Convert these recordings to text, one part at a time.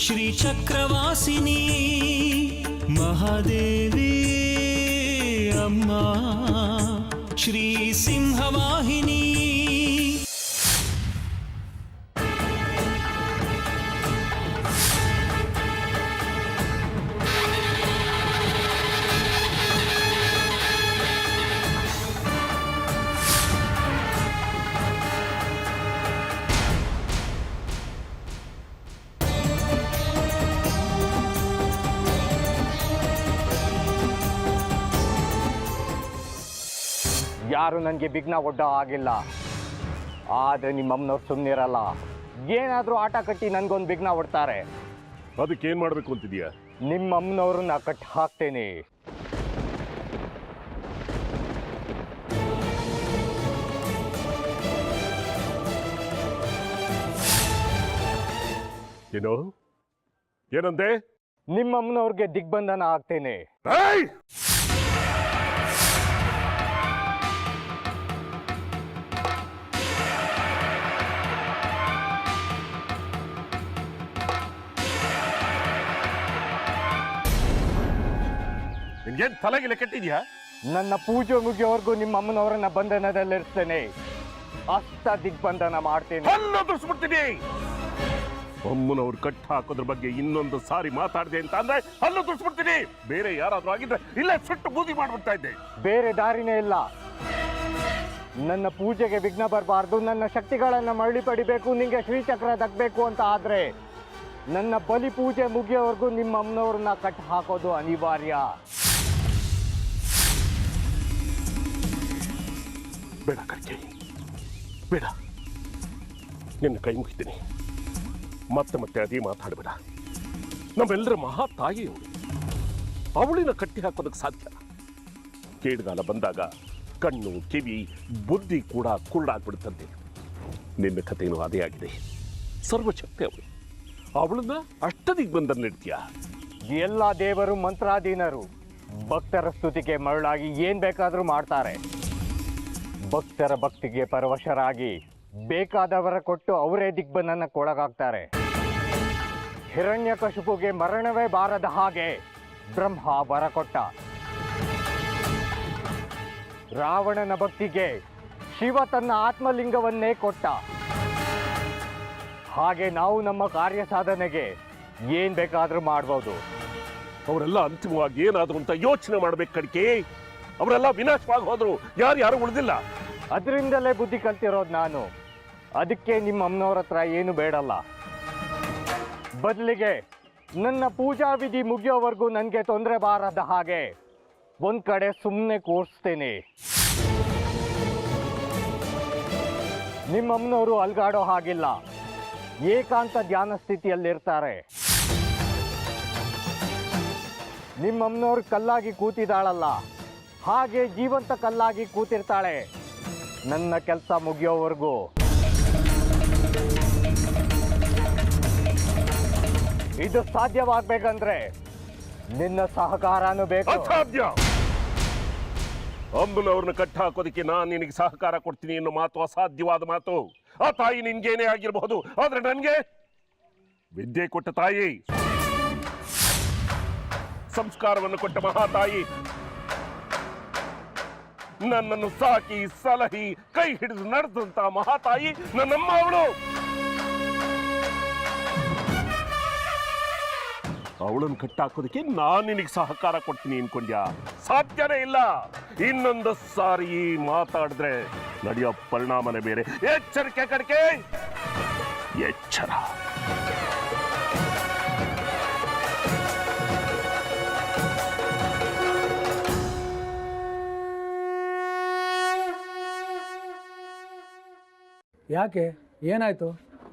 श्रीचक्रवासिनी महादेवी अम्मा श्री सिंहवाहिनी ಯಾರು ನನಗೆ ಬಿಗ್ನ ಒಡ್ಡ ಆಗಿಲ್ಲ. ಆದರೆ ನಿಮ್ಮಮ್ಮನವ್ರು ಸುಮ್ಮನಿರಲ್ಲ. ಏನಾದರೂ ಆಟ ಕಟ್ಟಿ ನನಗೊಂದು ಬಿಗ್ನ ಒಡ್ತಾರೆ. ಅದಕ್ಕೆ ಏನು ಮಾಡಬೇಕು ಅಂತಿದೀಯಾ? ನಿಮ್ಮಮ್ಮನವ್ರನ್ನ ಕಟ್ಟಿ ಹಾಕ್ತೇನೆ. ಏನು ಏನಂದೆ? ನಿಮ್ಮಮ್ಮನವ್ರಿಗೆ ದಿಗ್ಬಂಧನ ಆಗ್ತೇನೆ. ನಿನ್ಗೇನು ತಲೆಗಿಲೆ ಕೆಟ್ಟಿದ್ಯಾ? ನನ್ನ ಪೂಜೆ ಮುಗಿಯೋವರೆಗೂ ನಿಮ್ಮಮ್ಮನವರನ್ನ ಬಂಧನದಲ್ಲಿರ್ತೇನೆ. ಅಷ್ಟ ದಿಗ್ಬಂಧನ ಮಾಡ್ತೇನೆ. ದುರ್ಸ್ಬಿಡ್ತೀನಿ. ಅಮ್ಮನವ್ರು ಕಟ್ಟ ಹಾಕೋದ್ರ ಬಗ್ಗೆ ಇನ್ನೊಂದು ಸಾರಿ ಮಾತಾಡಿದೆ ಅಂತ ಅಂದ್ರೆ ಅಲ್ಲೂ ದುರ್ಸ್ಬಿಡ್ತೀನಿ. ಬೇರೆ ಯಾರಾದ್ರೂ ಆಗಿದ್ರೆ ಇಲ್ಲೇ ಸುಟ್ಟು ಬೂದಿ ಮಾಡ್ಬಿಡ್ತಾ ಇದ್ದೆ. ಬೇರೆ ದಾರಿನೇ ಇಲ್ಲ. ನನ್ನ ಪೂಜೆಗೆ ವಿಘ್ನ ಬರಬಾರ್ದು, ನನ್ನ ಶಕ್ತಿಗಳನ್ನ ಮರಳಿ ಪಡಿಬೇಕು, ನಿಂಗೆ ಶ್ರೀಚಕ್ರ ದಕ್ಕಬೇಕು ಅಂತ ಆದ್ರೆ ನನ್ನ ಬಲಿ ಪೂಜೆ ಮುಗಿಯೋವರೆಗೂ ನಿಮ್ಮ ಅಮ್ಮನವ್ರನ್ನ ಕಟ್ಟ ಹಾಕೋದು ಅನಿವಾರ್ಯ. ಬೇಡ ಕರ್ಕೆ, ಬೇಡ. ನಿನ್ನ ಕೈ ಮುಗಿತೀನಿ. ಮತ್ತೆ ಮತ್ತೆ ಅದೇ ಮಾತಾಡಬೇಡ. ನಮ್ಮೆಲ್ಲರ ಮಹಾ ತಾಯಿ ಅವಳಿನ ಕಟ್ಟಿ ಹಾಕೋದಕ್ಕೆ ಸಾಧ್ಯ. ಕೇಡುಗಾಲ ಬಂದಾಗ ಕಣ್ಣು ಕಿವಿ ಬುದ್ಧಿ ಕೂಡ ಕುರುಡಾಗ್ಬಿಡುತ್ತಂತೆ. ನಿನ್ನ ಕಥೆಯೂ ಅದೇ ಆಗಿದೆ. ಸರ್ವಶಕ್ತಿ ಅವಳನ್ನ ಅಷ್ಟದಿಗ್ ಬಂದಲ್ಲಿಡ್ತೀಯ. ಎಲ್ಲ ದೇವರು ಮಂತ್ರಾಧೀನರು. ಭಕ್ತರ ಸ್ತುತಿಗೆ ಮರಳಾಗಿ ಏನ್ ಬೇಕಾದ್ರೂ ಮಾಡ್ತಾರೆ. ಭಕ್ತರ ಭಕ್ತಿಗೆ ಪರವಶರಾಗಿ ಬೇಕಾದವರ ಕೊಟ್ಟು ಅವರೇ ದಿಗ್ಬಂಧನಕ್ಕೊಳಗಾಗ್ತಾರೆ. ಹಿರಣ್ಯಕಶಿಪುಗೆ ಮರಣವೇ ಬಾರದ ಹಾಗೆ ಬ್ರಹ್ಮ ವರ ಕೊಟ್ಟ. ರಾವಣನ ಭಕ್ತಿಗೆ ಶಿವ ತನ್ನ ಆತ್ಮಲಿಂಗವನ್ನೇ ಕೊಟ್ಟ. ಹಾಗೆ ನಾವು ನಮ್ಮ ಕಾರ್ಯ ಸಾಧನೆಗೆ ಏನ್ ಬೇಕಾದ್ರೂ ಮಾಡ್ಬೋದು. ಅವರೆಲ್ಲ ಅಂತಿಮವಾಗಿ ಏನಾದ್ರು ಅಂತ ಯೋಚನೆ ಮಾಡ್ಬೇಕು ಕಡಿಕೆ. ಅವರೆಲ್ಲ ವಿನಾಶವಾಗಿ ಹೋದ್ರು, ಯಾರು ಉಳಿದಿಲ್ಲ. ಅದರಿಂದಲೇ ಬುದ್ಧಿ ಕಲ್ತಿರೋದು ನಾನು. ಅದಕ್ಕೆ ನಿಮ್ಮ ಅಮ್ಮನವ್ರ ಹತ್ರ ಏನು ಬೇಡಲ್ಲ. ಬದಲಿಗೆ ನನ್ನ ಪೂಜಾ ವಿಧಿ ಮುಗಿಯೋವರೆಗೂ ನನಗೆ ತೊಂದರೆ ಬಾರದ ಹಾಗೆ ಒಂದ್ ಕಡೆ ಸುಮ್ಮನೆ ಕೂರಿಸ್ತೇನೆ. ನಿಮ್ಮಮ್ಮನವರು ಅಲ್ಗಾಡೋ ಹಾಗಿಲ್ಲ. ಏಕಾಂತ ಧ್ಯಾನ ಸ್ಥಿತಿಯಲ್ಲಿರ್ತಾರೆ. ನಿಮ್ಮಮ್ಮನವ್ರು ಕಲ್ಲಾಗಿ ಕೂತಿದ್ದಾಳಲ್ಲ, ಹಾಗೆ ಜೀವಂತ ಕಲ್ಲಾಗಿ ಕೂತಿರ್ತಾಳೆ ನನ್ನ ಕೆಲಸ ಮುಗಿಯೋವರೆಗೂ. ಇದು ಸಾಧ್ಯವಾಗಬೇಕಂದ್ರೆ ನಿನ್ನ ಸಹಕಾರನೂ ಬೇಕು. ಅಸಾಧ್ಯ. ಅಂಬುಲವ್ರನ್ನ ಕಟ್ಟ ಹಾಕೋದಕ್ಕೆ ನಾನು ನಿನಗೆ ಸಹಕಾರ ಕೊಡ್ತೀನಿ ಅನ್ನೋ ಮಾತು ಅಸಾಧ್ಯವಾದ ಮಾತು. ಆ ತಾಯಿ ನಿನ್ಗೇನೇ ಆಗಿರಬಹುದು, ಆದ್ರೆ ನನ್ಗೆ ವಿದ್ಯೆ ಕೊಟ್ಟ ತಾಯಿ, ಸಂಸ್ಕಾರವನ್ನು ಕೊಟ್ಟ ಮಹಾತಾಯಿ, ನನ್ನನ್ನು ಸಾಕಿ ಸಲಹಿ ಕೈ ಹಿಡಿದು ನಡೆದಂತ ಮಹಾತಾಯಿ ನನ್ನಮ್ಮ ಅವಳು. ಅವಳನ್ನು ಕಟ್ಟಾಕೋದಕ್ಕೆ ನಾನು ನಿನಗೆ ಸಹಕಾರ ಕೊಡ್ತೀನಿ ಅನ್ಕೊಂಡ್ಯಾ? ಸಾಧ್ಯನೇ ಇಲ್ಲ. ಇನ್ನೊಂದು ಸಾರಿ ಮಾತಾಡಿದ್ರೆ ನಡೆಯೋ ಪರಿಣಾಮನೇ ಬೇರೆ. ಎಚ್ಚರಿಕೆ ಕಡಿಕೆ, ಎಚ್ಚರ. ಯಾಕೆ, ಏನಾಯ್ತು?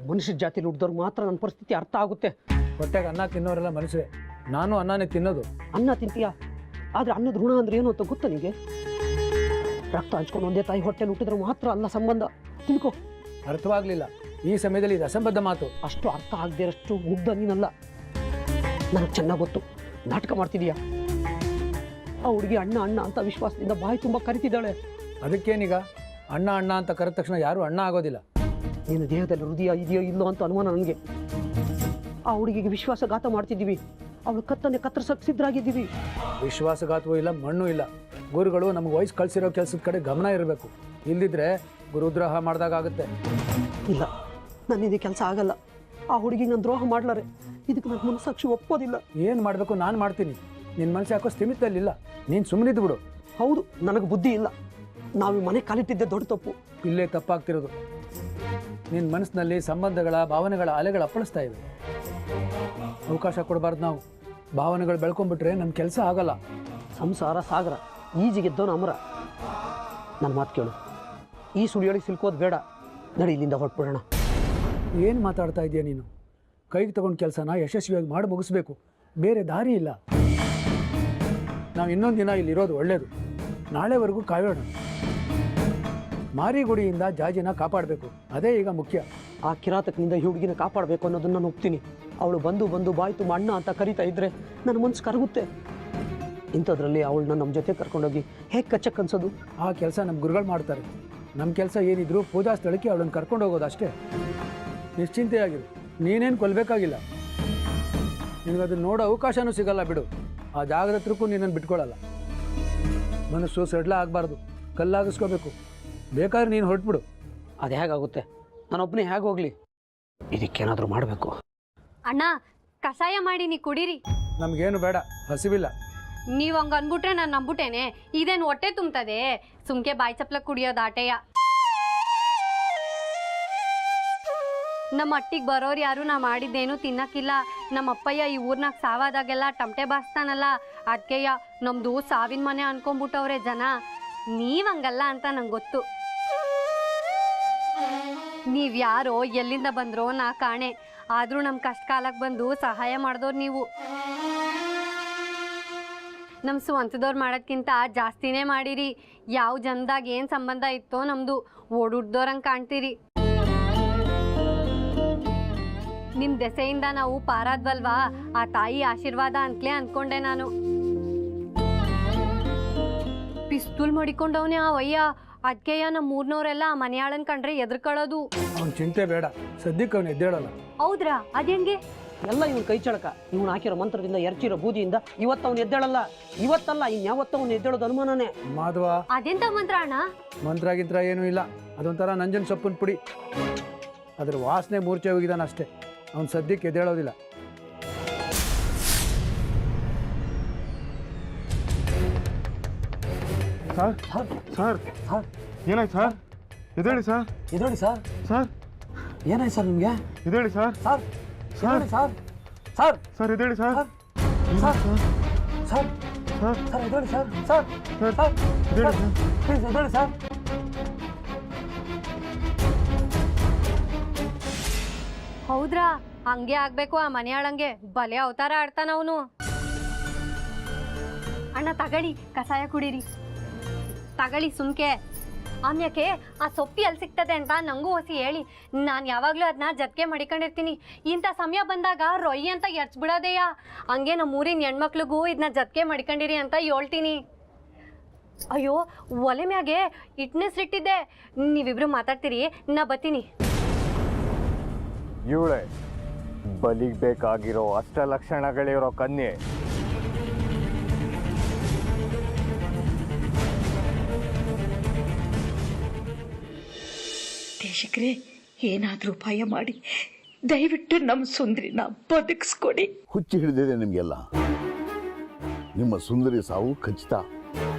ಮನುಷ್ಯ ಜಾತಿಲಿ ಹುಟ್ಟಿದವ್ರಿಗೆ ಮಾತ್ರ ನನ್ನ ಪರಿಸ್ಥಿತಿ ಅರ್ಥ ಆಗುತ್ತೆ. ಹೊಟ್ಟೆಗೆ ಅನ್ನ ತಿನ್ನೋರೆಲ್ಲ ಮನುಷ್ಯರೇ. ನಾನು ಅನ್ನನೇ ತಿನ್ನೋದು. ಅನ್ನ ತಿಂತೀಯಾ? ಆದ್ರೆ ಅನ್ನದ ಋಣ ಅಂದ್ರೆ ಏನು ಅಂತ ಗೊತ್ತಾ ನಿಮಗೆ? ರಕ್ತ ಹಂಚ್ಕೊಂಡು ಒಂದೇ ತಾಯಿ ಹೊಟ್ಟೆಲಿ ಹುಟ್ಟಿದ್ರೆ ಮಾತ್ರ ಅಲ್ಲ ಸಂಬಂಧ. ತಿಳ್ಕೊ. ಅರ್ಥವಾಗ್ಲಿಲ್ಲ. ಈ ಸಮಯದಲ್ಲಿ ಇದು ಅಸಂಬದ್ಧ ಮಾತು. ಅಷ್ಟು ಅರ್ಥ ಆಗದೆ ಇರೋಷ್ಟು ಮುಗ್ಧ ನೀನಲ್ಲ. ನನಗೆ ಚೆನ್ನಾಗಿ ಗೊತ್ತು. ನಾಟಕ ಮಾಡ್ತಿದೀಯಾ? ಆ ಹುಡುಗಿ ಅಣ್ಣ ಅಣ್ಣ ಅಂತ ವಿಶ್ವಾಸದಿಂದ ಬಾಯಿ ತುಂಬ ಕರಿತಿದ್ದಾಳೆ. ಅದಕ್ಕೇನೀಗ? ಅಣ್ಣ ಅಣ್ಣ ಅಂತ ಕರೆದ ತಕ್ಷಣ ಯಾರು ಅಣ್ಣ ಆಗೋದಿಲ್ಲ. ನಿನ್ನ ದೇಹದಲ್ಲಿ ಹೃದಯ ಇದೆಯೋ ಇಲ್ಲೋ ಅಂತ ಅನುಮಾನ ನನಗೆ. ಆ ಹುಡುಗಿಗೆ ವಿಶ್ವಾಸಘಾತ ಮಾಡ್ತಿದ್ದೀವಿ, ಅವಳು ಕತ್ತನ್ನೇ ಕತ್ತರಿಸಕ್ಕೆ ಸಿದ್ಧರಾಗಿದ್ದೀವಿ. ವಿಶ್ವಾಸಘಾತವೂ ಇಲ್ಲ, ಮಣ್ಣು ಇಲ್ಲ. ಗುರುಗಳು ನಮ್ಗೆ ವಯಸ್ಸು ಕಳಿಸಿರೋ ಕೆಲಸದ ಕಡೆ ಗಮನ ಇರಬೇಕು. ಇಲ್ಲದಿದ್ರೆ ಗುರುದ್ರೋಹ ಮಾಡಿದಾಗ ಆಗುತ್ತೆ. ಇಲ್ಲ, ನನ್ನಿದು ಕೆಲಸ ಆಗಲ್ಲ. ಆ ಹುಡುಗಿಗೆ ನಾನು ದ್ರೋಹ ಮಾಡ್ಲಾರೆ. ಇದಕ್ಕೆ ನನ್ನ ಮನಸ್ಸಾಕ್ಷಿ ಒಪ್ಪೋದಿಲ್ಲ. ಏನು ಮಾಡಬೇಕು ನಾನು ಮಾಡ್ತೀನಿ. ನಿನ್ನ ಮನಸ್ಸು ಯಾಕೋ ಸ್ಥಿಮಿತಲ್ಲಿಲ್ಲ. ನೀನು ಸುಮ್ಮನಿದ್ದು ಬಿಡು. ಹೌದು, ನನಗೆ ಬುದ್ಧಿ ಇಲ್ಲ. ನಾವು ಈ ಮನೆ ಕಾಲಿಟ್ಟಿದ್ದೆ ದೊಡ್ಡ ತಪ್ಪು. ಇಲ್ಲೇ ತಪ್ಪಾಗ್ತಿರೋದು. ನಿನ್ನ ಮನಸ್ಸಿನಲ್ಲಿ ಸಂಬಂಧಗಳ ಭಾವನೆಗಳ ಅಲೆಗಳು ಅಪ್ಪಳಿಸ್ತಾ ಇವೆ. ಅವಕಾಶ ಕೊಡಬಾರ್ದು ನಾವು. ಭಾವನೆಗಳು ಬೆಳ್ಕೊಂಡ್ಬಿಟ್ರೆ ನನ್ನ ಕೆಲಸ ಆಗಲ್ಲ. ಸಂಸಾರ ಸಾಗರ, ಈಜಿಗೆದ್ದವನು ಅಮರ. ನನ್ನ ಮಾತು ಕೇಳು, ಈ ಸುಳಿಯೊಳಗೆ ಸಿಲ್ಕೋದು ಬೇಡ. ನಡಿ, ಇಲ್ಲಿಂದ ಹೊರಟ್ಬಿಡೋಣ. ಏನು ಮಾತಾಡ್ತಾ ಇದೆಯಾ ನೀನು? ಕೈಗೆ ತಗೊಂಡು ಕೆಲಸನ ಯಶಸ್ವಿಯಾಗಿ ಮಾಡಿ ಮುಗಿಸ್ಬೇಕು. ಬೇರೆ ದಾರಿ ಇಲ್ಲ. ನಾವು ಇನ್ನೊಂದು ದಿನ ಇಲ್ಲಿರೋದು ಒಳ್ಳೆಯದು. ನಾಳೆವರೆಗೂ ಕಾಯೋಣ. ಮಾರಿಗುಡಿಯಿಂದ ಜಾಜಿನ ಕಾಪಾಡಬೇಕು, ಅದೇ ಈಗ ಮುಖ್ಯ. ಆ ಕಿರಾತಕನಿಂದ ಈ ಹುಡುಗಿನ ಕಾಪಾಡಬೇಕು ಅನ್ನೋದನ್ನು ನಾನು ಒಪ್ತೀನಿ. ಅವಳು ಬಂದು ಬಾಯಿ ತುಂಬ ಅಣ್ಣ ಅಂತ ಕರೀತಾ ಇದ್ರೆ ನನ್ನ ಮನಸ್ಸು ಕರಗುತ್ತೆ. ಇಂಥದ್ರಲ್ಲಿ ಅವಳನ್ನ ನಮ್ಮ ಜೊತೆ ಕರ್ಕೊಂಡೋಗಿ ಹೇಗೆ ಕಚ್ಚಕ್ಕೆ ಅನ್ಸೋದು? ಆ ಕೆಲಸ ನಮ್ಮ ಗುರುಗಳು ಮಾಡ್ತಾರೆ. ನಮ್ಮ ಕೆಲಸ ಏನಿದ್ರು ಪೂಜಾ ಸ್ಥಳಕ್ಕೆ ಅವಳನ್ನು ಕರ್ಕೊಂಡು ಹೋಗೋದು ಅಷ್ಟೇ. ನಿಶ್ಚಿಂತೆಯಾಗಿರು, ನೀನೇನು ಕೊಲ್ಲಬೇಕಾಗಿಲ್ಲ. ನಿನಗದನ್ನು ನೋಡೋ ಅವಕಾಶನೂ ಸಿಗಲ್ಲ ಬಿಡು. ಆ ಜಾಗದ ಹತ್ರಕ್ಕೂ ನೀನನ್ನು ಬಿಟ್ಕೊಳ್ಳಲ್ಲ. ಮನಸ್ಸು ಸಡ್ಲ ಆಗಬಾರ್ದು, ಕಲ್ಲಾಗಿಸ್ಕೋಬೇಕು. ಬೇಕಾದ್ರೆ ನೀನು ಹೊರಟ್ಬಿಡು. ಅದು ಹೇಗಾಗುತ್ತೆ? ನಾನೊಬ್ಬನೇ ಹೇಗೆ ಹೋಗಲಿ? ಇದಕ್ಕೇನಾದರೂ ಮಾಡಬೇಕು. ಅಣ್ಣ, ಕಷಾಯ ಮಾಡಿ ನೀ ಕುಡೀರಿ. ನಮಗೇನು ಬೇಡ, ಹಸಿವಿಲ್ಲ. ನೀವು ಹಂಗೆ ಅಂದ್ಬಿಟ್ರೆ ನಾನು ನಂಬಿಟ್ಟೇನೆ. ಇದೇನು ಹೊಟ್ಟೆ ತುಂಬ್ತದೆ? ಸುಮ್ಕೆ ಬಾಯಿ ಚಪ್ಲ ಕುಡಿಯೋದು ಆಟೆಯ. ನಮ್ಮ ಅಟ್ಟಿಗೆ ಬರೋರು ಯಾರು ನಾ ಮಾಡಿದ್ದೇನು ತಿನ್ನಕ್ಕಿಲ್ಲ. ನಮ್ಮ ಅಪ್ಪಯ್ಯ ಈ ಊರ್ನಾಗ ಸಾವಾದಾಗೆಲ್ಲ ಟಮಟೆ ಬಾಸ್ತಾನಲ್ಲ, ಅದಕ್ಕೆಯ್ಯ ನಮ್ದು ಸಾವಿನ ಮನೆ ಅನ್ಕೊಂಡ್ಬಿಟ್ಟವ್ರೆ ಜನ. ನೀವ್ ಹಂಗಲ್ಲ ಅಂತ ನಂಗೆ ಗೊತ್ತು. ನೀವ್ ಯಾರೋ ಎಲ್ಲಿಂದ ಬಂದ್ರೋ ನಾ ಕಾಣೆ. ಆದ್ರೂ ನಮ್ಮ ಕಷ್ಟ ಕಾಲಕ್ಕೆ ಬಂದು ಸಹಾಯ ಮಾಡಿದವ್ರು ನೀವು. ನಮ್ಮ ಸ್ವಂತದವ್ರು ಮಾಡೋದ್ಕಿಂತ ಜಾಸ್ತಿನೇ ಮಾಡಿರಿ. ಯಾವ ಜನದಾಗ ಏನು ಸಂಬಂಧ ಇತ್ತೋ ನಮ್ಮದು ಓಡುಡ್ದವ್ರಂಗೆ ಕಾಣ್ತೀರಿ. ನಿಮ್ಮ ದೆಸೆಯಿಂದ ನಾವು ಪಾರಾದ್ವಲ್ವಾ, ಆ ತಾಯಿ ಆಶೀರ್ವಾದ ಅಂತಲೇ ಅಂದ್ಕೊಂಡೆ ನಾನು. ಪಿಸ್ತೂಲ್ ಮಡಿಕೊಂಡವನೇ ಆ ವಯ್ಯ. ಅದಕ್ಕೆಯ ನಮ್ಮ ಮೂರ್ನವರೆಲ್ಲ ಆ ಮನೆಯಾಳನ್ ಕಂಡ್ರೆ ಎದ್ರಕೊಳ್ಳೋದು. ಅವ್ನು ಚಿಂತೆ ಬೇಡ, ಸದ್ಯಕ್ಕೆ ಅವನು ಎದ್ದೇಳಲ್ಲ. ಹೌದ್ರಾ? ಅದೇಂಗೆ? ಎಲ್ಲ ಇವನು ಕೈ ಚಳಕ. ಇವನು ಹಾಕಿರೋ ಮಂತ್ರದಿಂದ ಎರಚಿರೋ ಬೂದಿಯಿಂದ ಇವತ್ತು ಅವನು ಎದ್ದೇಳಲ್ಲ. ಇವತ್ತಲ್ಲ, ಇನ್ಯಾವತ್ತು ಅವನು ಎದ್ದೇಳೋದು ಅನುಮಾನನೇ. ಮಾಧವ, ಅದೆಂತ ಮಂತ್ರ ಅಣ್ಣ? ಮಂತ್ರ ಗಿಂತ್ರ ಏನೂ ಇಲ್ಲ. ಅದೊಂಥರ ನಂಜನ ಸೊಪ್ಪಿನ ಪುಡಿ. ಅದ್ರ ವಾಸನೆ ಮೂರ್ಛೆ ಹೋಗಿದ್ದಾನೆ ಅಷ್ಟೇ. ಅವ್ನು ಸದ್ಯಕ್ಕೆ ಎದ್ದೇಳೋದಿಲ್ಲ. ಸರ್ ಸರ್ ಸರ್ ಏನಾಯ್ತು ಸರ್? ಎದ್ದೇಳಿ ಸರ್. ಎದ್ದೇಳಿ ಸರ್. ಸರ್ ಏನಾಯ್ತು ಸರ್ ನಿಮಗೆ? ಎದ್ದೇಳಿ sir. Sir sir sir sir sir ಎದ್ದೇಳಿ sir. Sir sir sir sir ಎದ್ದೇಳಿ ಸರ್. ಸರ್ ಸರ್ ಎದ್ದೇಳಿ ಸರ್. ಪ್ಲೀಸ್ ಎದ್ದೇಳಿ ಸರ್. ಹೌದ್ರಾ? ಹಂಗೆ ಆಗ್ಬೇಕು. ಆ ಮನೆಯಾಳಂಗೆ ಬಲೆ ಅವತಾರ ಆಡ್ತಾನ ಅವನು. ಅಣ್ಣ ತಗಳಿ, ಕಷಾಯ ಕುಡೀರಿ. ತಗಳಿ ಸುಮ್ಕೆ. ಆಮ್ಯಾಕೆ ಆ ಸೊಪ್ಪಿ ಎಲ್ಲಿ ಸಿಗ್ತದೆ ಅಂತ ನಂಗೂ ಹೊಸಿ ಹೇಳಿ. ನಾನು ಯಾವಾಗಲೂ ಅದನ್ನ ಜತ್ಕೆ ಮಡಿಕೊಂಡಿರ್ತೀನಿ. ಇಂಥ ಸಮಯ ಬಂದಾಗ ರೊಯ್ಯಿ ಅಂತ ಎರ್ಚ್ಬಿಡೋದೇಯ. ಹಂಗೆ ನಮ್ಮ ಊರಿನ ಹೆಣ್ಮಕ್ಳಿಗೂ ಇದನ್ನ ಜತ್ಕೆ ಮಡ್ಕೊಂಡಿರಿ ಅಂತ ಹೇಳ್ತೀನಿ. ಅಯ್ಯೋ, ಒಲೆ ಮ್ಯಾಗೆ ಇಟ್ನೆಸ್ಲಿಟ್ಟಿದ್ದೆ. ನೀವಿಬ್ರು ಮಾತಾಡ್ತೀರಿ, ನಾ ಬತ್ತೀನಿ. ಇವಳೆ ಬಲಿಗೆ ಬೇಕಾಗಿರೋ ಅಷ್ಟ ಲಕ್ಷಣಗಳಿರೋ ಕನ್ಯೆ. ದೇಶಕ್ರೆ, ಏನಾದರೂ ಉಪಾಯ ಮಾಡಿ ದಯವಿಟ್ಟು ನಮ್ಮ ಸುಂದ್ರಿನ ಬದುಕಿಸ್ಕೊಡಿ. ಹುಚ್ಚಿ ಹಿಡಿದಿದೆ ನಿಮಗೆಲ್ಲ. ನಿಮ್ಮ ಸುಂದರಿ ಸಾವು ಖಚಿತ.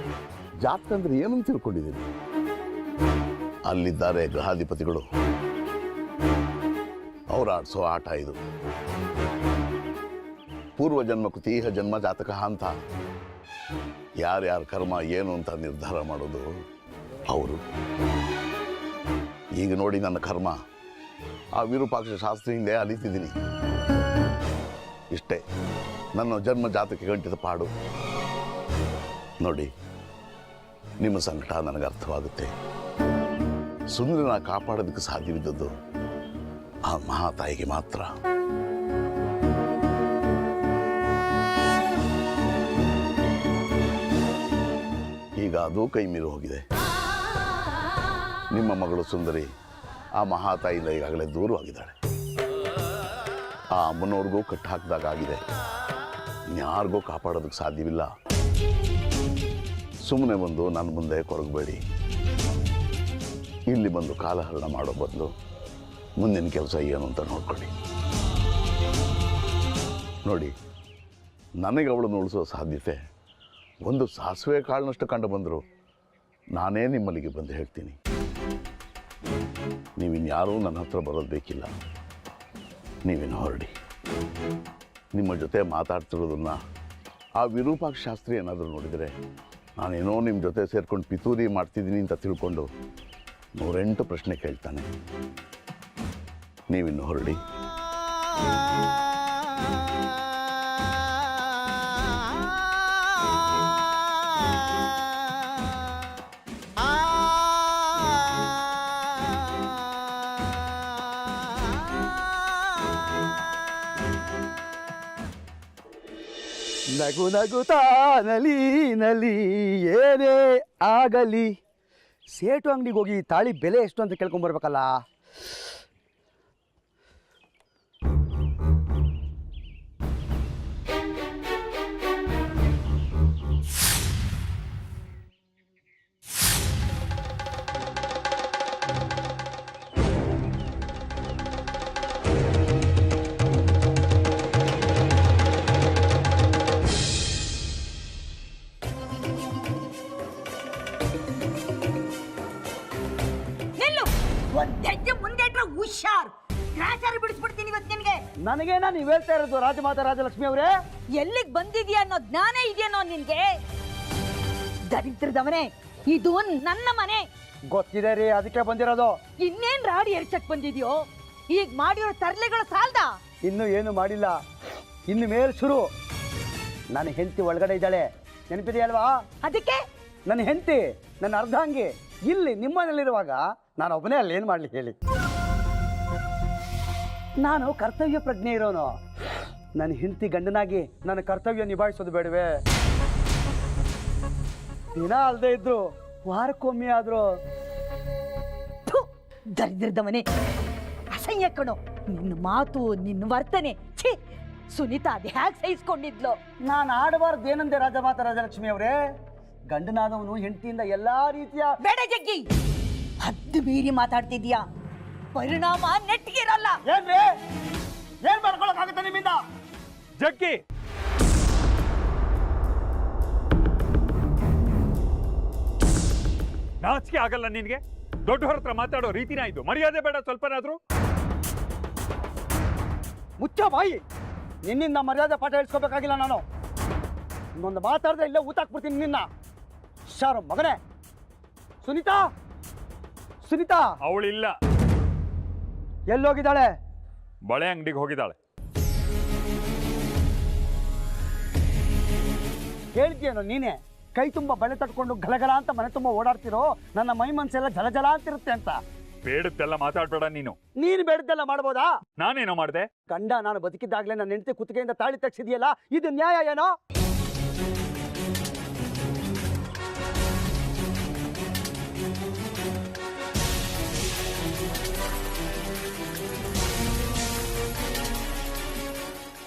ಜಾತಕ ಅಂದ್ರೆ ಏನಂತ ತಿಳ್ಕೊಂಡಿದ್ದೀರಿ? ಅಲ್ಲಿದ್ದಾರೆ ಗ್ರಹಾಧಿಪತಿಗಳು. ಅವ್ರು ಆಡಿಸೋ ಆಟ ಇದು. ಪೂರ್ವ ಜನ್ಮ ಕೃತೀಹ ಜನ್ಮ ಜಾತಕ ಅಂತ ಯಾರ್ಯಾರ ಕರ್ಮ ಏನು ಅಂತ ನಿರ್ಧಾರ ಮಾಡೋದು ಅವರು. ಈಗ ನೋಡಿ ನನ್ನ ಕರ್ಮ. ಆ ವಿರೂಪಾಕ್ಷ ಶಾಸ್ತ್ರಿ ಹಿಂದೆ ಅಲಿತಿದ್ದೀನಿ. ಇಷ್ಟೇ ನನ್ನ ಜನ್ಮ ಜಾತಕ್ಕೆ ಗಂಟಿದ ಪಾಡು. ನೋಡಿ, ನಿಮ್ಮ ಸಂಕಟ ನನಗೆ ಅರ್ಥವಾಗುತ್ತೆ. ಸುಂದರನ ಕಾಪಾಡೋದಕ್ಕೆ ಸಾಧ್ಯವಿದ್ದದ್ದು ಆ ಮಹಾತಾಯಿಗೆ ಮಾತ್ರ. ಈಗ ಅದು ಕೈ ಮೀರಿ ಹೋಗಿದೆ. ನಿಮ್ಮ ಮಗಳು ಸುಂದರಿ ಆ ಮಹಾತಾಯಿಯಿಂದ ಈಗಾಗಲೇ ದೂರವಾಗಿದ್ದಾಳೆ. ಆ ಅಮ್ಮನವ್ರಿಗೂ ಕಟ್ಟು ಹಾಕಿದಾಗಿದೆ. ಇನ್ಯಾರಿಗೂ ಕಾಪಾಡೋದಕ್ಕೆ ಸಾಧ್ಯವಿಲ್ಲ. ಸುಮ್ಮನೆ ಬಂದು ನನ್ನ ಮುಂದೆ ಕೊರಗಬೇಡಿ. ಇಲ್ಲಿ ಬಂದು ಕಾಲಹರಣ ಮಾಡೋ ಬದಲು ಮುಂದಿನ ಕೆಲಸ ಏನು ಅಂತ ನೋಡ್ಕೊಳ್ಳಿ. ನೋಡಿ, ನನಗೆ ಅವಳನ್ನು ಉಳಿಸೋ ಸಾಧ್ಯತೆ ಒಂದು ಸಾಸಿವೆ ಕಾಳಿನಷ್ಟು ಕಂಡು ಬಂದರು ನಾನೇ ನಿಮ್ಮಲ್ಲಿಗೆ ಬಂದು ಹೇಳ್ತೀನಿ. ನೀವಿನ್ಯಾರೂ ನನ್ನ ಹತ್ರ ಬರೋದು ಬೇಕಿಲ್ಲ. ನೀವಿನ್ನು ಹೊರಡಿ. ನಿಮ್ಮ ಜೊತೆ ಮಾತಾಡ್ತಿರೋದನ್ನು ಆ ವಿರೂಪಾಕ್ಷ ಶಾಸ್ತ್ರಿ ಏನಾದರೂ ನೋಡಿದರೆ ನಾನೇನೋ ನಿಮ್ಮ ಜೊತೆ ಸೇರ್ಕೊಂಡು ಪಿತೂರಿ ಮಾಡ್ತಿದ್ದೀನಿ ಅಂತ ತಿಳ್ಕೊಂಡು 108 ಪ್ರಶ್ನೆ ಕೇಳ್ತಾನೆ. ನೀವಿನ್ನು ಹೊರಡಿ. ನಗು ನಗುತ್ತಾ ನಲಿ ನಲಿ ಏನೇ ಆಗಲಿ, ಸೇಟು ಅಂಗಡಿಗೆ ಹೋಗಿ ತಾಳಿ ಬೆಲೆ ಎಷ್ಟು ಅಂತ ಕೇಳ್ಕೊಂಬರ್ಬೇಕಲ್ಲ. ಹುಷಾರ್, ಗ್ರಾಚಾರಿ ಬಿಡಿಸ್ಬಿಡ್ತೀನಿ ಇವತ್ತು ನಿನ್ಗೆ. ನನಗೇನ ನೀವು ಹೇಳ್ತಾ ಇರೋದು ರಾಜಮಾತಾ ರಾಜಲಕ್ಷ್ಮಿ ಅವರೇ? ಎಲ್ಲಿಗೆ ಬಂದಿದ್ಯಾ ಅನ್ನೋ ಜ್ಞಾನ ಇದೆಯೇನೋ ನಿನ್ಗೆ? ದರಿದ್ರದವನೇ, ಇದು ನನ್ನ ಮನೆ. ಗೊತ್ತಿದೆ ರೀ, ಅದಕ್ಕೆ ಬಂದಿರೋದು. ಇನ್ನೇನ್ ರಾಡಿ ಎರ್ಚಕ್ ಬಂದಿದ್ಯೋ? ಈಗ ಮಾಡಿರೋ ತರ್ಲೆಗಳು ಸಾಲ್ದ? ಇನ್ನು ಏನು ಮಾಡಿಲ್ಲ, ಇನ್ನು ಮೇಲ್ ಶುರು. ನನ್ನ ಹೆಂಡತಿ ಒಳಗಡೆ ಇದ್ದಾಳೆ, ನೆನಪಿದೆಯಲ್ವಾ? ಅದಕ್ಕೆ ನನ್ನ ಹೆಂಡತಿ, ನನ್ನ ಅರ್ಧಾಂಗಿ ಇಲ್ಲಿ ನಿಮ್ಮನೇಲಿರುವಾಗ ನಾನು ಒಬ್ಬನೇ ಅಲ್ಲಿ ಏನು ಮಾಡಲಿ ಹೇಳಿ? ನಾನು ಕರ್ತವ್ಯ ಪ್ರಜ್ಞೆ ಇರೋನು. ನನ್ನ ಹೆಂಡತಿ ಗಂಡನಾಗಿ ನನ್ನ ಕರ್ತವ್ಯ ನಿಭಾಯಿಸೋದು ಬೇಡವೇ? ದಿನ ಅಲ್ಲದೆ ಇದ್ದು ವಾರಕ್ಕೊಮ್ಮೆ ಆದರೂ. ದರಿದ್ರದವನೇ, ಅಸಹ್ಯ ಕಣೋ ನಿನ್ನ ಮಾತು, ನಿನ್ನ ವರ್ತನೆ. ಛೀ, ಸುನೀತಾ ಅದು ಹ್ಯಾಕ್ ಸಹಿಸ್ಕೊಂಡಿದ್ಲು? ನಾನು ಆಡಬಾರ್ದು ಏನಂದೆ ರಾಜಮಾತಾ ರಾಜಲಕ್ಷ್ಮಿ ಅವರೇ? ಗಂಡನಾದವನು ಹೆಂಡತಿಯಿಂದ ಎಲ್ಲಾ ರೀತಿಯ. ಬೇಡ ಜಗ್ಗಿ, ಹದ್ದು ಮೀರಿ ಮಾತಾಡ್ತಿದ್ಯಾ. ಪರಿಣಾಮ ನೆಟ್ಗಿರಲ್ಲ. ಏನ್ರಿ, ಏನ್ ಮಾಡ್ಕೊಳಕ್ಕಾಗುತ್ತೆ ನಿಮ್ಮಿಂದ? ಜಗ್ಗಿ, ನಾಚಿಕೆ ಆಗಲ್ಲ ನಿನ್ಗೆ? ದೊಡ್ಡವರ ಹತ್ರ ಮಾತಾಡೋ ರೀತಿನ ಇದು? ಮರ್ಯಾದೆ ಬೇಡ ಸ್ವಲ್ಪನಾದ್ರೂ? ಮುಚ್ಚ ಬಾಯಿ. ನಿನ್ನಿಂದ ಮರ್ಯಾದೆ ಪಾಠ ಹೇಳ್ಸ್ಕೋಬೇಕಾಗಿಲ್ಲ ನಾನು. ಇನ್ನೊಂದು ಮಾತಾಡಿದ್ರೆ ಇಲ್ಲೇ ಊತಾಕ್ಬಿಡ್ತೀನಿ ನಿನ್ನ. ಶಾರು ಮಗನೇ. ಸುನೀತಾ, ಸುನೀತಾ ಅವಳಿಲ್ಲ. ಎಲ್ಲೋಗಿದ್ದಾಳೆ? ಬಳೆ ಅಂಗಡಿಗೆ ಹೋಗಿದ್ದಾಳೆ. ಹೇಳ್ತೀಯನೋ ನೀನೆ? ಕೈ ತುಂಬ ಬಳೆ ತಟ್ಕೊಂಡು ಗಲಗಲ ಅಂತ ಮನೆ ತುಂಬ ಓಡಾಡ್ತಿರೋ, ನನ್ನ ಮೈ ಮನ್ಸೆಲ್ಲ ಜಲ ಜಲ ಅಂತಿರುತ್ತೆ ಅಂತ. ಬೇಡದ್ದೆಲ್ಲ ಮಾತಾಡ್ಬೇಡ ನೀನು. ನೀನು ಬೇಡದ್ದೆಲ್ಲ ಮಾಡ್ಬೋದಾ? ನಾನೇನೋ ಮಾಡಿದೆ? ಗಂಡ ನಾನು ಬದುಕಿದ್ದಾಗಲೇ ನನ್ನ ಹೆಂಡತಿ ಕುತ್ತಿಗೆಯಿಂದ ತಾಳಿ ತೆಗ್ಸಿದೆಯಲ್ಲ, ಇದು ನ್ಯಾಯ ಏನೋ?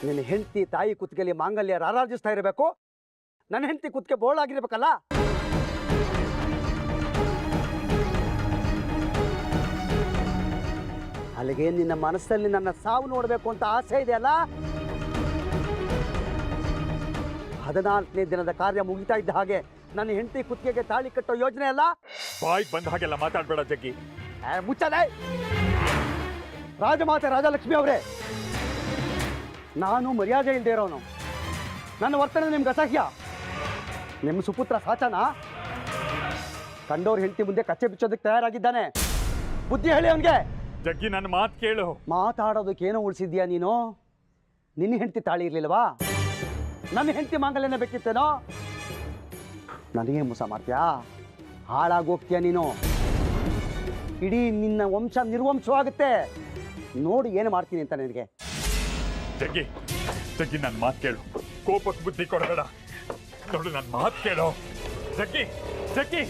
ನಿನ್ನ ಹೆಂಡತಿ ತಾಯಿ ಕುತ್ತಿಗೆಯಲ್ಲಿ ಮಾಂಗಲ್ಯ ರಾರಾಜಿಸ್ತಾ ಇರಬೇಕು, ನನ್ನ ಹೆಂಡತಿ ಕುತ್ತಿಗೆ ಬೋಳಾಗಿರ್ಬೇಕಲ್ಲ. ಅಲ್ಲಿಗೆ ನಿನ್ನ ಮನಸ್ಸಲ್ಲಿ ನನ್ನ ಸಾವು ನೋಡಬೇಕು ಅಂತ ಆಸೆ ಇದೆಯಲ್ಲ. 14ನೇ ದಿನದ ಕಾರ್ಯ ಮುಗಿತಾ ಇದ್ದ ಹಾಗೆ ನನ್ನ ಹೆಂಡತಿ ಕುತ್ತಿಗೆಗೆ ತಾಳಿ ಕಟ್ಟೋ ಯೋಜನೆ ಅಲ್ಲ. ಬಾಯ್ ಬಂದ ಹಾಗೆಲ್ಲ ಮಾತಾಡ್ಬೇಡ ಜಗ್ಗಿ. ಮುಚ್ಚದೆ. ರಾಜಮಾತೆ ರಾಜಲಕ್ಷ್ಮಿ ಅವರೇ, ನಾನು ಮರ್ಯಾದೆ ಇಲ್ಲದೆ ಇರೋನು. ನನ್ನ ವರ್ತನೆ ನಿಮ್ಗೆ ಅಸಹ್ಯ. ನಿಮ್ಮ ಸುಪುತ್ರ ಸಾಚನ ಕಂಡೋರ್ ಹೆಂಡತಿ ಮುಂದೆ ಕಚ್ಚೆ ಬಿಚ್ಚೋದಕ್ಕೆ ತಯಾರಾಗಿದ್ದಾನೆ. ಬುದ್ಧಿ ಹೇಳಿ ಅವನಿಗೆ. ಜಗ್ಗಿ, ನನ್ನ ಮಾತು ಕೇಳು. ಮಾತಾಡೋದಕ್ಕೆ ಏನೋ ಉಳಿಸಿದ್ಯಾ ನೀನು? ನಿನ್ನ ಹೆಂಡತಿ ತಾಳಿ ಇರ್ಲಿಲ್ವಾ? ನನ್ನ ಹೆಂಡತಿ ಮಾಂಗಲ್ಯನೇ ಬೇಕಿತ್ತೇನೋ? ನನಗೇ ಮೋಸ ಮಾಡ್ತೀಯಾ? ಹಾಳಾಗೋಗ್ತೀಯ ನೀನು. ಇಡೀ ನಿನ್ನ ವಂಶ ನಿರ್ವಂಶವಾಗುತ್ತೆ. ನೋಡಿ ಏನು ಮಾಡ್ತೀನಿ ಅಂತ ನಿನಗೆ. ಜಗ್ಗಿ, ಜಗ್ಗಿ, ನನ್ನ ಮಾತು ಕೇಳು. ಕೋಪಕ್ಕೆ ಬುದ್ಧಿ ಕೊಡಬೇಡ. ನೋಡು, ನನ್ನ ಮಾತು ಕೇಳು. ಜಗ್ಗಿ, ಜಗ್ಗಿ.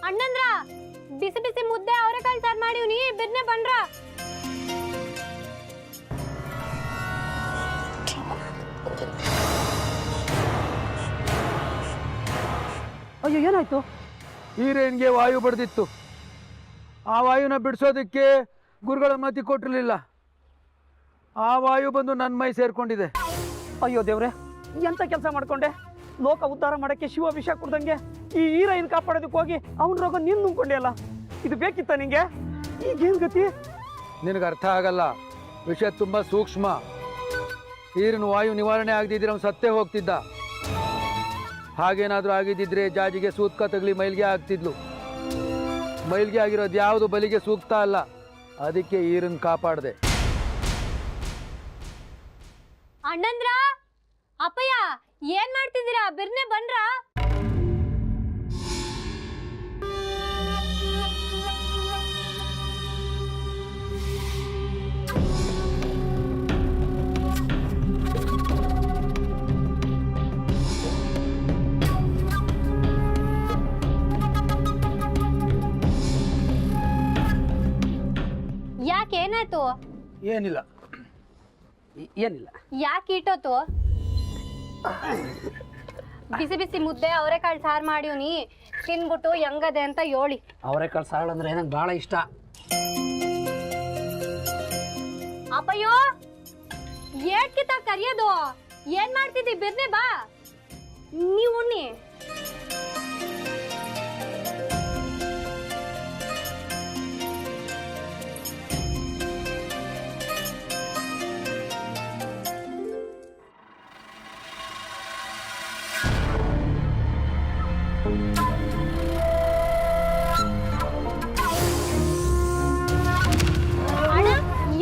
ಅಣ್ಣಂದ್ರ ಬಿಸಿ ಬಿಸಿ ಮುದ್ದೆ ಅವರೆಕಾಳು ಸಾರು ಮಾಡಿವ್ನಿ ಬಿರ್ನೆ ಬಂದ್ರ. ಅಯ್ಯೋ ಏನಾಯ್ತು? ಹೀರೇನ್ಗೆ ವಾಯು ಬಡ್ದಿತ್ತು. ಆ ವಾಯುನ ಬಿಡಿಸೋದಕ್ಕೆ ಗುರುಗಳ ಮತಿ ಕೊಟ್ಟಿರಲಿಲ್ಲ. ಆ ವಾಯು ಬಂದು ನನ್ನ ಮೈ ಸೇರ್ಕೊಂಡಿದೆ. ಅಯ್ಯೋ ದೇವ್ರೆ, ಎಂತ ಕೆಲಸ ಮಾಡ್ಕೊಂಡೆ? ಲೋಕ ಉದ್ಧಾರ ಮಾಡಕ್ಕೆ ಶಿವ ವಿಷ ಕುಡ್ದಂಗೆ ಈ ಹೀರೋಯಿನ್ ಕಾಪಾಡೋದಕ್ಕೆ ಹೋಗಿ ಅವನ ರೋಗ ನೀನು ನುಂಗ್ಕೊಂಡೆ ಅಲ್ಲ. ಇದು ಬೇಕಿತ್ತ ನಿಂಗೆ? ಈಗೇನು ಗತಿ? ನಿನಗೆ ಅರ್ಥ ಆಗಲ್ಲ. ವಿಷಯ ತುಂಬ ಸೂಕ್ಷ್ಮ. ನೀರಿನ ವಾಯು ನಿವಾರಣೆ ಆಗದಿದ್ರೆ ಅವ್ನು ಸತ್ತೇ ಹೋಗ್ತಿದ್ದ. ಹಾಗೇನಾದರೂ ಆಗಿದ್ದಿದ್ರೆ ಜಾಜಿಗೆ ಸೂತ್ಕ ತಗಲಿ ಮೈಲ್ಗೆ ಆಗ್ತಿದ್ಲು. ಮೈಲ್ಗೆ ಆಗಿರೋದು ಯಾವುದು ಬಲಿಗೆ ಸೂಕ್ತ ಅಲ್ಲ. ಅದಕ್ಕೆ ಈರನ್ ಕಾಪಾಡಿದೆ. ಅಣ್ಣಂದ್ರ, ಅಪ್ಪಯ್ಯ ಏನ್ ಮಾಡ್ತಿದ್ದೀರಾ? ಬಿರ್ನೆ ಬಂದ್ರ? ಯಾಕೆ ಏನಾಯ್ತು? ಏನಿಲ್ಲ. ಏನಿಲ್ಲ. ಯಾಕೆ ಇಟ್ಟೋತು? ಬಿಸಿ ಬಿಸಿ ಮುದ್ದೆ ಅವರೆಕಾಳು ಸಾರು ಮಾಡಿವ್ನಿ, ತಿನ್ಬಿಟ್ಟು ಹೆಂಗದೆ ಅಂತ ಹೇಳಿ. ಅವರೆಕಾಳು ಸಾರು ಅಂದ್ರೆ ನಂಗೆ ಭಾಳ ಇಷ್ಟ. ಅಪ್ಪಯ್ಯೋ, ಏಟ್ಕಿತ ಕರಿಯೋದು? ಏನ್ ಮಾಡ್ತಿದ್ದಿ? ಬಿರ್ನೆ ಬಾ, ನೀವು ಉಣ್ಣಿ.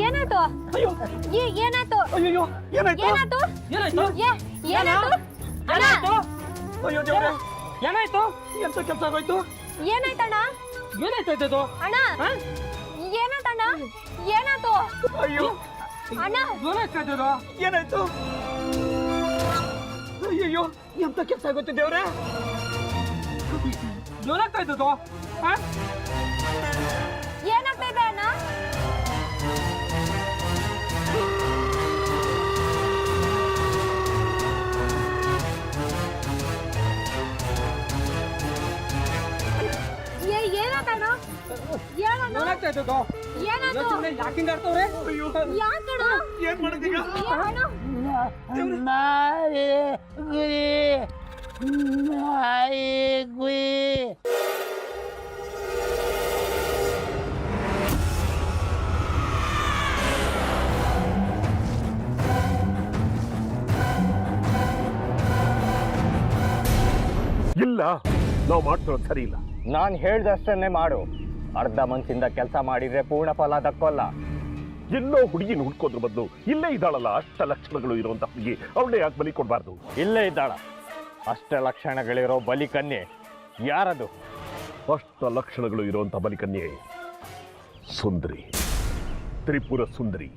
ಏನಾಯ್ತು? ಏನಾಯ್ತು? ಅಯ್ಯೋ ಏನಾಯ್ತು? ಏನಾಯ್ತು? ಏನಾಯ್ತು? ಏನಾಯ್ತು? ಏನಾಯ್ತು? ಅಯ್ಯೋ ದೇವ್ರೆ, ಏನಾಯ್ತು? ಎಂತ ಕೆಲಸ ಆಗೋಯ್ತು? ಏನಾಯ್ತಣ್ಣ? ಏನಾಯ್ತು? ಅಣ್ಣ ಏನಾಯ್ತಣ್ಣ? ಏನಾಯ್ತು? ಅಯ್ಯೋ ಅಣ್ಣ ಏನಾಯ್ತು? ಅಯ್ಯೋ ಎಂತ ಕೆಲಸ ಆಗೋಯ್ತು ದೇವ್ರೆ? ಏನಾಗ್ತಾ ಇದ್ದದು? ಏನಾಗ್ತಾ ಇದೆ ಅಣ್ಣ? ಏನಾಯ್ತಣ್ಣ? ಏನಾಗ್ತಾ ಇದ್ದದು? ಏನಾಯ್ತು? ಯಾಕಿಂಗ್ ಆಡ್ತವ್ರೆ? ಯಾಕಣ್ಣ? ಏನ್ ಮಾಡೋದೀಗ? ಇಲ್ಲ, ನಾವು ಮಾಡ್ತಿರೋದು ಸರಿ ಇಲ್ಲ. ನಾನು ಹೇಳ್ದಷ್ಟನ್ನೇ ಮಾಡು. ಅರ್ಧ ಮನಸ್ಸಿಂದ ಕೆಲಸ ಮಾಡಿದ್ರೆ ಪೂರ್ಣ ಫಲ ದಕ್ಕೋಲ್ಲ. ಎಲ್ಲೋ ಹುಡುಗಿನ ಹುಡ್ಕೋದ್ರ ಬದಲು ಇಲ್ಲೇ ಇದ್ದಾಳಲ್ಲ ಅಷ್ಟ ಲಕ್ಷಣಗಳು ಇರುವಂತ ಹುಡುಗಿ, ಅವಳೇ ಯಾಕೆ ಬಲಿ ಕೊಡಬಾರ್ದು? ಇಲ್ಲೇ ಇದ್ದಾಳ ಅಷ್ಟ ಲಕ್ಷಣಗಳಿರೋ ಬಲಿ ಕನ್ಯೆ. ಯಾರದು? ಅಷ್ಟ ಲಕ್ಷಣಗಳು ಇರುವಂತ ಬಲಿಕನ್ಯೆ ಸುಂದರಿ, ತ್ರಿಪುರ ಸುಂದರಿ.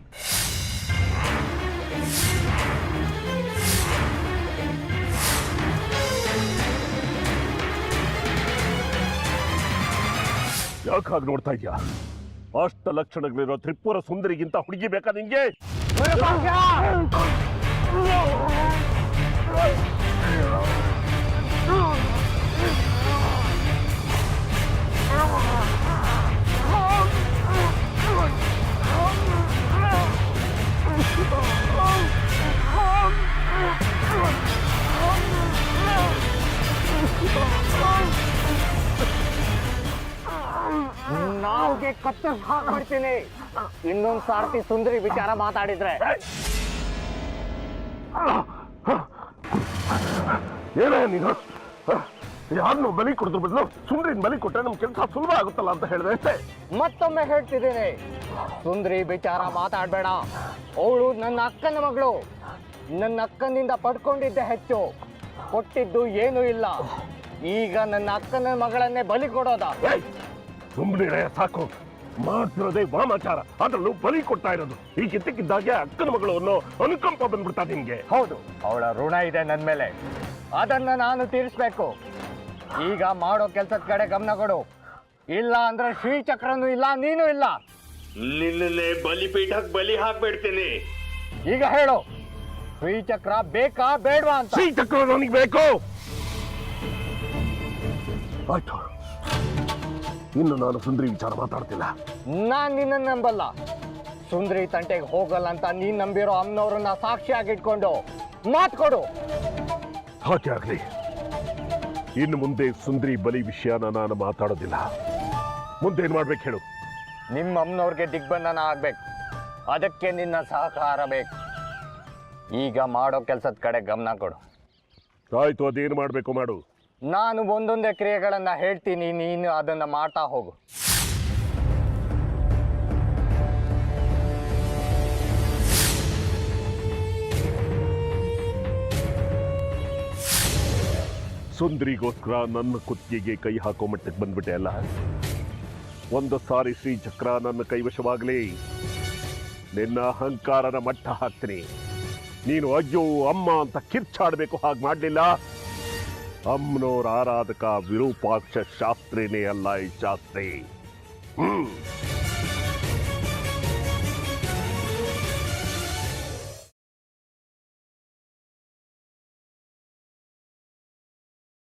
ಯಾಕಾಗಿ ನೋಡ್ತಾ ಇದ್ಯಾ? ಅಷ್ಟ ಲಕ್ಷಣಗಳಿರೋ ತ್ರಿಪುರ ಸುಂದರಿಗಿಂತ ಹುಡುಗಿ ಬೇಕಾ ನಿಂಗೆ? ನಾವ್ಗೆ ಕತ್ತರಿಸಿ ಹಾಕ್ಬಿಡ್ತೀನಿ ಇನ್ನೊಂದು ಸಾರ್ತಿ ಸುಂದರಿ ವಿಚಾರ ಮಾತಾಡಿದ್ರೆ. ಏನೇ ನೀನು? ಯಾರನ್ನು ಬಲಿ ಕೊಡಿದ್ರ ಬದಲು ಸುಂದರಿನ ಬಲಿ ಕೊಟ್ಟರೆ ನಮ್ ಕೆಲಸ ಸುಲಭ ಆಗುತ್ತಲ್ಲ ಅಂತ ಹೇಳಿದೆ ಅಷ್ಟೇ. ಮತ್ತೊಮ್ಮೆ ಹೇಳ್ತಿದ್ದೀನಿ, ಸುಂದರಿ ವಿಚಾರ ಮಾತಾಡ್ಬೇಡ. ಅವಳು ನನ್ನ ಅಕ್ಕನ ಮಗಳು. ನನ್ನ ಅಕ್ಕನಿಂದ ಪಡ್ಕೊಂಡಿದ್ದೆ ಹೆಚ್ಚು, ಕೊಟ್ಟಿದ್ದು ಏನೂ ಇಲ್ಲ. ಈಗ ನನ್ನ ಅಕ್ಕನ ಮಗಳನ್ನೇ ಬಲಿ ಕೊಡೋದ? ಸುಮ್ಮನೆ ಸಾಕು. ಮಾಡ್ತಿರೋದೇ ವಾಮಾಚಾರ, ಅದ್ರಲ್ಲೂ ಬಲಿ ಕೊಡ್ತಾ ಇರೋದು. ಈ ಕಿತ್ತಕ್ಕಿದ್ದಾಗೆ ಅಕ್ಕನ ಮಗಳು ಅನ್ನೋ ಅನುಕಂಪ ಬಂದ್ಬಿಡ್ತಾ ನಿಮ್ಗೆ. ಹೌದು, ಅವಳ ಋಣ ಇದೆ ನನ್ನ ಮೇಲೆ. ಅದನ್ನ ನಾನು ತೀರಿಸ್ಬೇಕು. ಈಗ ಮಾಡೋ ಕೆಲಸದ ಕಡೆ ಗಮನ ಕೊಡು, ಇಲ್ಲ ಅಂದ್ರೆ ಶ್ರೀಚಕ್ರನೂ ಇಲ್ಲ, ನೀನು ಇಲ್ಲ. ನಿನ್ನೆ ಬಲಿಪೀಠಕ್ಕೆ ಬಲಿ ಹಾಕ್ಬಿಡ್ತೀನಿ. ಈಗ ಹೇಳು, ಶ್ರೀಚಕ್ರ ಬೇಕಾ ಬೇಡವಾ ಅಂತ. ಶ್ರೀಚಕ್ರ ನನಗೆ ಬೇಕು. ಆಯ್ತು, ಇನ್ನು ನಾನು ಸುಂದ್ರಿ ವಿಚಾರ ಮಾತಾಡ್ತಿಲ್ಲ. ನಾನ್ ನಿನ್ನ ನಂಬಲ್ಲ. ಸುಂದ್ರಿ ತಂಟೆಗೆ ಹೋಗಲ್ಲ ಅಂತ ನೀನ್ ನಂಬಿರೋ ಅಮ್ಮನವ್ರನ್ನ ಸಾಕ್ಷಿಯಾಗಿಟ್ಕೊಂಡು ಮಾತು ಕೊಡು. ಹಾಗೆ ಆಗ್ಲಿ. ಇನ್ನು ಮುಂದೆ ಸುಂದ್ರಿ ಬಲಿ ವಿಷಯನ ನಾನು ಮಾತಾಡೋದಿಲ್ಲ. ಮುಂದೆ ಏನ್ ಮಾಡ್ಬೇಕು ಹೇಳು. ನಿಮ್ಮ ಅಮ್ಮನವ್ರಿಗೆ ದಿಗ್ಬಂಧನ ಆಗ್ಬೇಕು, ಅದಕ್ಕೆ ನಿನ್ನ ಸಹಕಾರ ಬೇಕು. ಈಗ ಮಾಡೋ ಕೆಲಸದ ಕಡೆ ಗಮನ ಕೊಡು. ಆಯ್ತು, ಅದೇನು ಮಾಡ್ಬೇಕು ಮಾಡು. ನಾನು ಒಂದೊಂದೇ ಕ್ರಿಯೆಗಳನ್ನ ಹೇಳ್ತೀನಿ, ನೀನು ಅದನ್ನ ಮಾಡ್ತಾ ಹೋಗು. ಸುಂದರಿಗೋಸ್ಕರ ನನ್ನ ಕುತ್ತಿಗೆಗೆ ಕೈ ಹಾಕೋ ಮಟ್ಟಕ್ಕೆ ಬಂದ್ಬಿಟ್ಟೆ ಅಲ್ಲ. ಒಂದು ಸಾರಿ ಶ್ರೀಚಕ್ರ ನನ್ನ ಕೈವಶವಾಗಲಿ, ನಿನ್ನ ಅಹಂಕಾರನ ಮಟ್ಟ ಹಾಕ್ತೀನಿ. ನೀನು ಅಯ್ಯೋ ಅಮ್ಮ ಅಂತ ಕಿರ್ಚಾಡಬೇಕು. ಹಾಗೆ ಮಾಡಲಿಲ್ಲ, ಅಮ್ಮನೋರ ಆರಾಧಕ ವಿರೂಪಾಕ್ಷ ಶಾಸ್ತ್ರಿನೇ ಅಲ್ಲ ಈ ಶಾಸ್ತ್ರಿ.